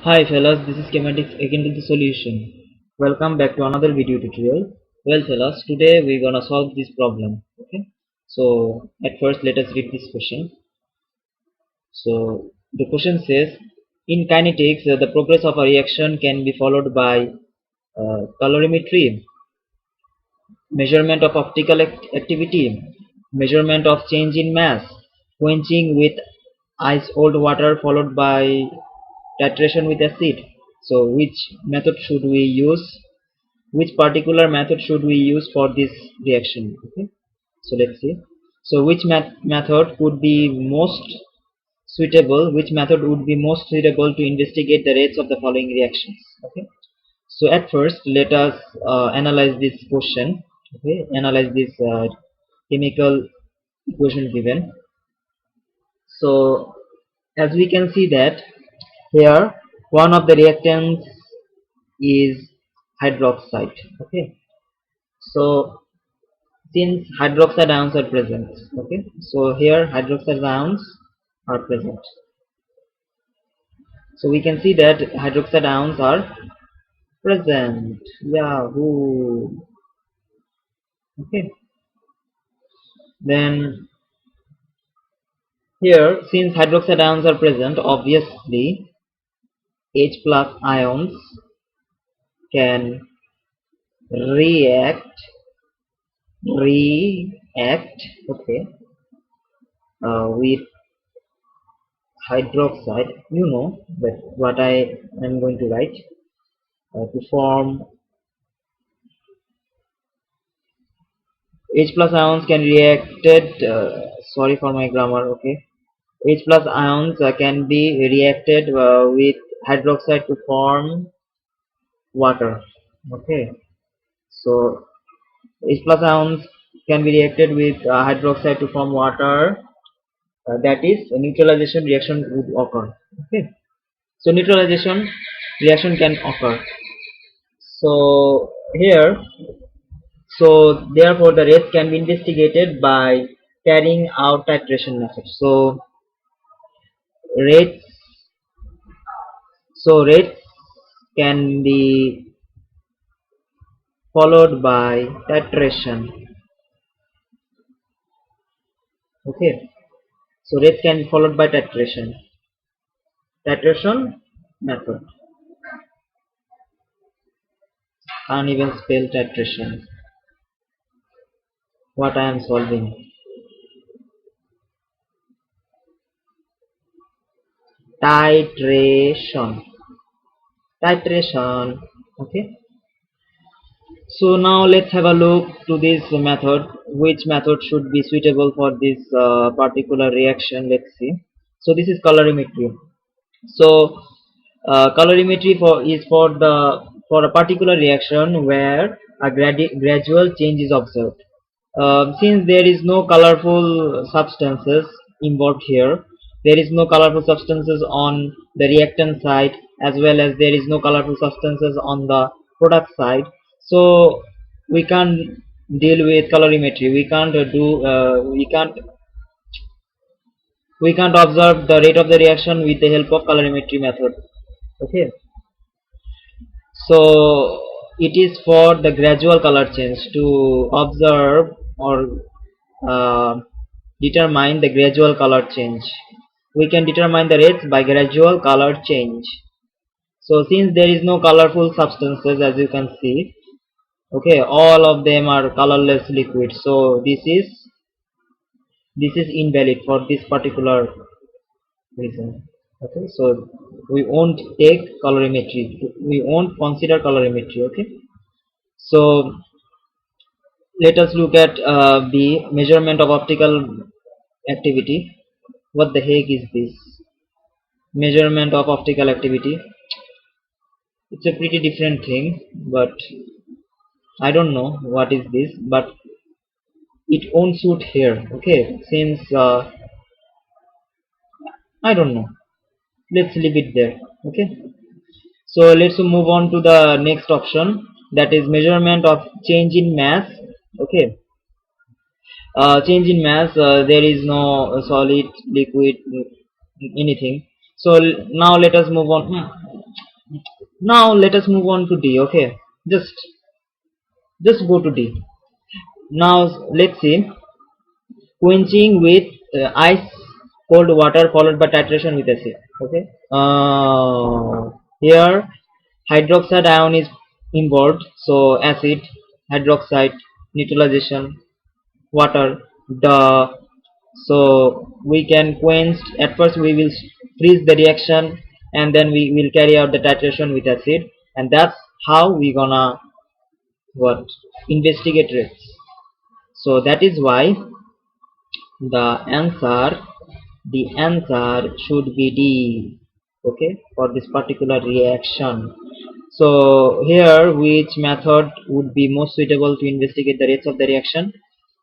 Hi fellas, this is Schematics again to the solution. Welcome back to another video tutorial. Well fellas, today we're gonna solve this problem. Okay. So at first let us read this question. So the question says, in kinetics, the progress of a reaction can be followed by calorimetry, measurement of optical activity, measurement of change in mass, quenching with ice cold water followed by titration with acid. So which method should we use? Which particular method should we use for this reaction? Okay, so let's see. So which method could be most suitable? Which method would be most suitable to investigate the rates of the following reactions? Okay, so at first let us analyze this question. Okay, analyze this chemical equation given. So as we can see that here one of the reactants is hydroxide. Okay, so since hydroxide ions are present, okay, so here hydroxide ions are present, so we can see that hydroxide ions are present. Yahoo! Okay, then here since hydroxide ions are present, obviously H plus ions can react react, okay, with hydroxide, that what I am going to write, to form H plus ions can reacted, sorry for my grammar, okay, H plus ions can be reacted with hydroxide to form water. Okay, so H plus ions can be reacted with hydroxide to form water, that is a neutralization reaction would occur. Okay, so neutralization reaction can occur. So here, so therefore the rates can be investigated by carrying out titration method. So rates rates can be followed by titration. Okay, so rates can be followed by titration method. Can't even spell titration. What I am solving, titration, titration. Okay, so now let's have a look to this method. Which method should be suitable for this particular reaction? Let's see. So this is colorimetry. So colorimetry is for a particular reaction where a gradual change is observed. Since there is no colorful substances involved here, there is no colorful substances on the reactant side as well as there is no colorful substances on the product side. So we can't deal with colorimetry. We can't observe the rate of the reaction with the help of colorimetry method. Okay, so it is for the gradual color change to observe or uh, determine the gradual color change. We can determine the rates by gradual color change. So since there is no colorful substances, as you can see, okay, all of them are colorless liquid, so this is invalid for this particular reason. Okay, so we won't take colorimetry, we won't consider colorimetry. Okay, so let us look at the measurement of optical activity. What the heck is this measurement of optical activity? It's a pretty different thing, but I don't know what is this, but it won't suit here. Okay, since I don't know, let's leave it there. Okay, so let's move on to the next option, that is measurement of change in mass. Okay, change in mass, there is no solid, liquid, anything. So now let us move on. Now let us move on to D. Okay, just go to D. Now let's see, quenching with ice cold water followed by titration with acid. Okay. Here hydroxide ion is involved, so acid, hydroxide, neutralization, water, the so we can quench. At first we will freeze the reaction, and then we will carry out the titration with acid, and that's how we gonna what investigate rates. So that is why the answer should be D. Okay, for this particular reaction. So here, which method would be most suitable to investigate the rates of the reaction?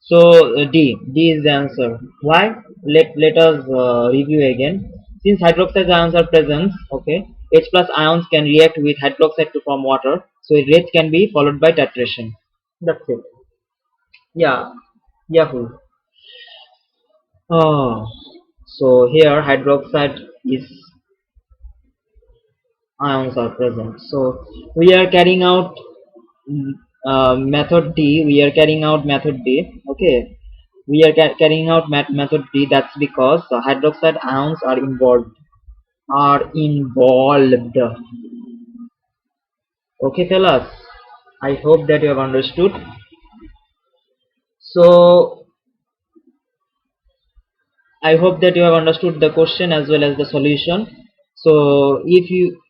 So D is the answer. Why? Let us review again. Since hydroxide ions are present, okay, H plus ions can react with hydroxide to form water. So rates can be followed by titration. That's it. Yeah. Yahoo. Oh, so here hydroxide is ions are present. So we are carrying out method D. We are carrying out method D. Okay, we are carrying out method D. That's because hydroxide ions are involved. Are involved. Okay, fellas. I hope that you have understood. So I hope that you have understood the question as well as the solution. So if you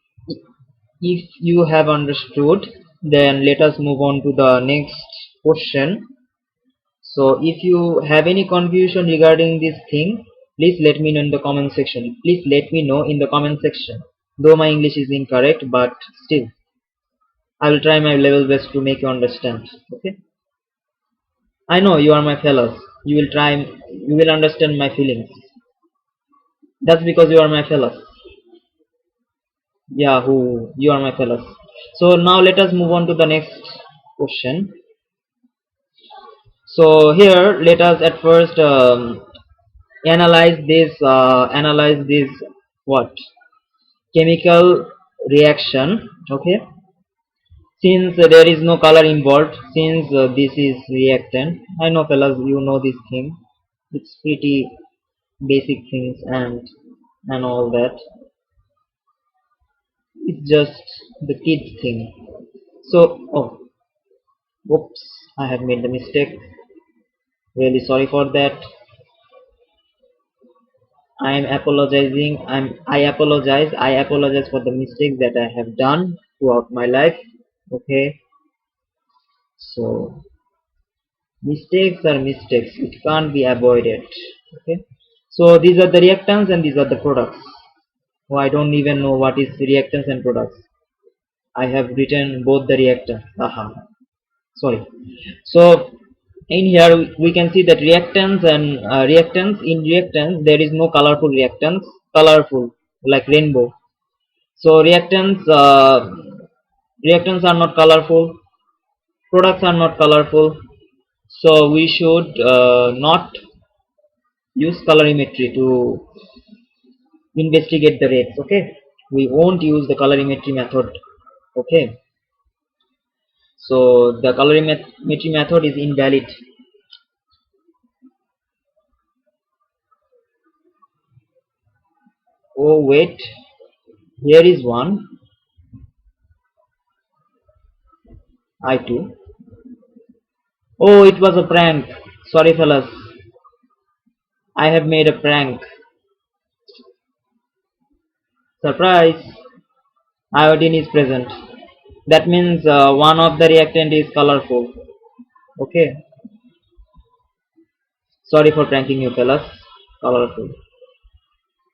have understood, then let us move on to the next question. So if you have any confusion regarding this thing, please let me know in the comment section. Please let me know in the comment section. Though my English is incorrect, but still I will try my level best to make you understand. Okay? I know you are my fellows. You will understand my feelings. That's because you are my fellows. Yeah, who you are my fellows. So now let us move on to the next question. So here let us at first analyze this what chemical reaction. Okay, since there is no color involved, since this is reactant, I know fellas you know this thing, it's pretty basic things and all that, it's just the kids thing. So oh, oops, I have made the mistake, really sorry for that. I apologize for the mistakes that I have done throughout my life. Okay, so mistakes are mistakes, it can't be avoided. Okay, so these are the reactants and these are the products. Oh, I don't even know what is reactants and products. I have written both the reactants. Aha, sorry. So in here we can see that reactants and reactants, in reactants there is no colorful reactants, colorful like rainbow. So reactants are not colorful, products are not colorful, so we should not use colorimetry to investigate the rates. Okay, we won't use the colorimetry method. Okay, so the colorimetry method is invalid. Oh wait, here is one. I2. Oh, it was a prank. Sorry fellas, I have made a prank. Surprise, iodine is present. That means one of the reactant is colorful. Okay, sorry for pranking you fellas. Colorful.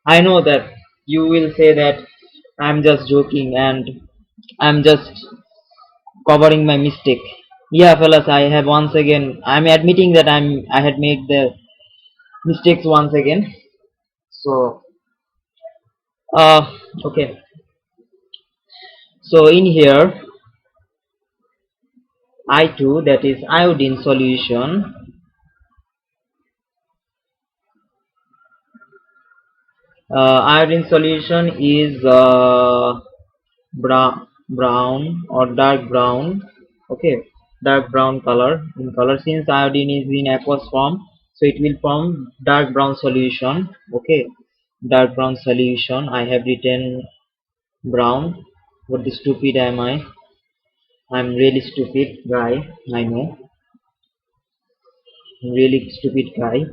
I know that you will say that I'm just joking and I'm just covering my mistake. Yeah fellas, I have once again, I'm admitting that I had made the mistakes once again. So okay, so in here I2, that is iodine solution, iodine solution is brown. brown or dark brown. Okay, dark brown color in color. Since iodine is in aqueous form, so it will form dark brown solution. Okay, dark brown solution. I have written brown. What the stupid am I? I'm really stupid guy, I know. I'm really stupid guy.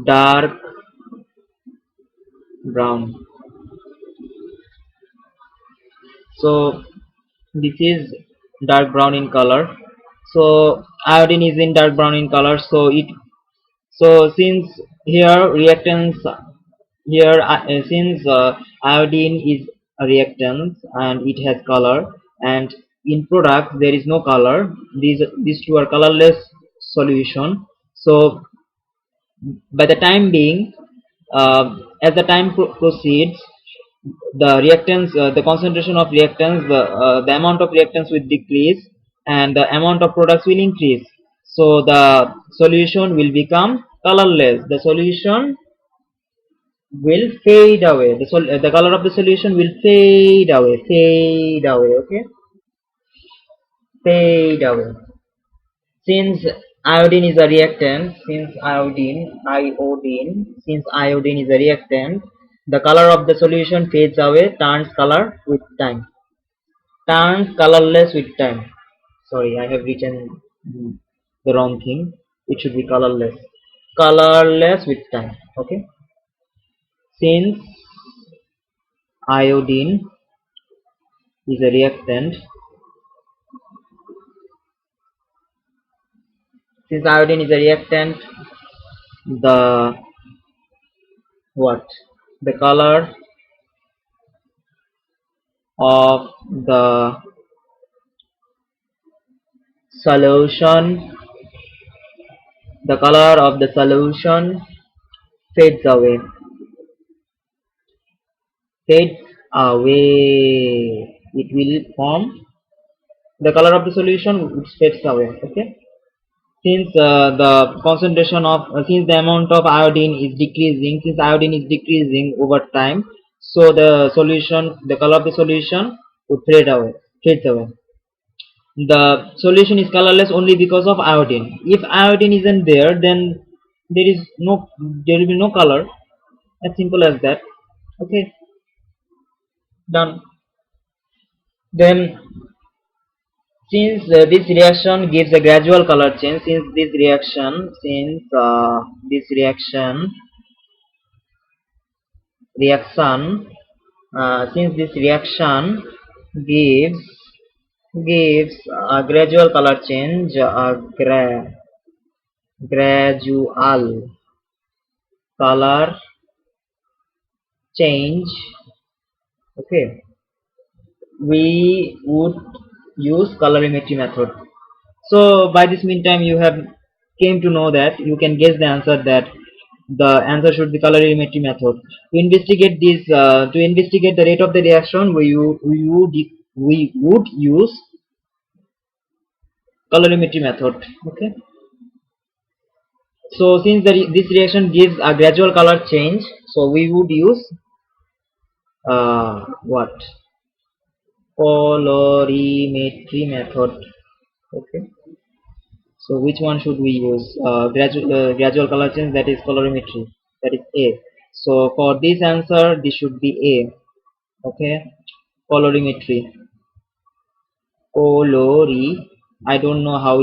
Dark brown. So this is dark brown in color. So iodine is in dark brown in color. So since here reactants here since iodine is a reactant and it has color, and in product there is no color. These two are colorless solution. So by the time being, as the time proceeds, the reactants, the concentration of reactants, the amount of reactants will decrease and the amount of products will increase. So the solution will become colorless. The solution will fade away. The color of the solution will fade away. Fade away. Okay, fade away. Since iodine is a reactant, since iodine is a reactant, the color of the solution fades away, turns color with time. Turns colorless with time. Sorry, I have written the wrong thing. It should be colorless. Colorless with time. Okay. Since iodine is a reactant, since iodine is a reactant, the what? The color of the solution, the color of the solution fades away. Fades away. It will form the color of the solution which fades away. Okay. Since the concentration of since the amount of iodine is decreasing, since iodine is decreasing over time, so the solution, the color of the solution would fade away. Fades away. The solution is colorless only because of iodine. If iodine isn't there, then there will be no color. As simple as that. Okay, done. Then since this reaction gives a gradual color change, since this reaction since this reaction gives gives a gradual color change, gradual color change. Okay, we would use colorimetry method. So by this meantime you have came to know that you can guess the answer, that the answer should be colorimetry method. To investigate this, to investigate the rate of the reaction, we would use colorimetry method. Okay. So since this reaction gives a gradual color change, so we would use what? Colorimetry method. Okay. So which one should we use? Gradual color change, that is colorimetry. That is A. So for this answer, this should be A. Okay. Colorimetry. Colori. I don't know how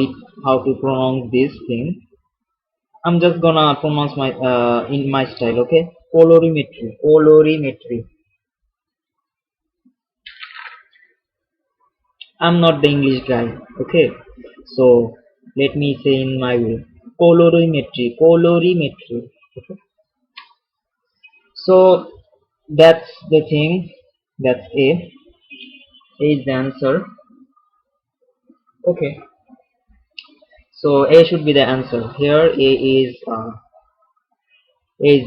to pronounce this thing. I'm just gonna pronounce my in my style. Okay. Colorimetry. Colorimetry. I'm not the English guy. Okay. So let me say in my way. Colorimetry. Colorimetry. Okay. So that's the thing. That's A. A is the answer. Okay. So A should be the answer. Here A is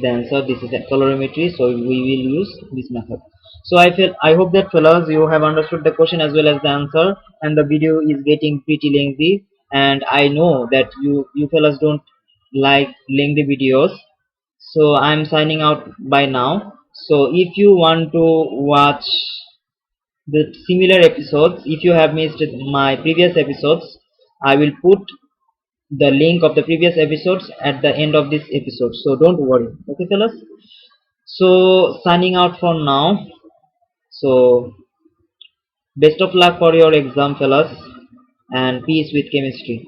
the answer. This is a colorimetry. So we will use this method. So I hope that fellas you have understood the question as well as the answer, and the video is getting pretty lengthy. And I know that you fellas don't like lengthy videos. So I'm signing out by now. So if you want to watch the similar episodes, if you have missed my previous episodes, I will put the link of the previous episodes at the end of this episode, so don't worry. Okay fellas, so signing out for now. So best of luck for your exam fellas, and peace with chemistry.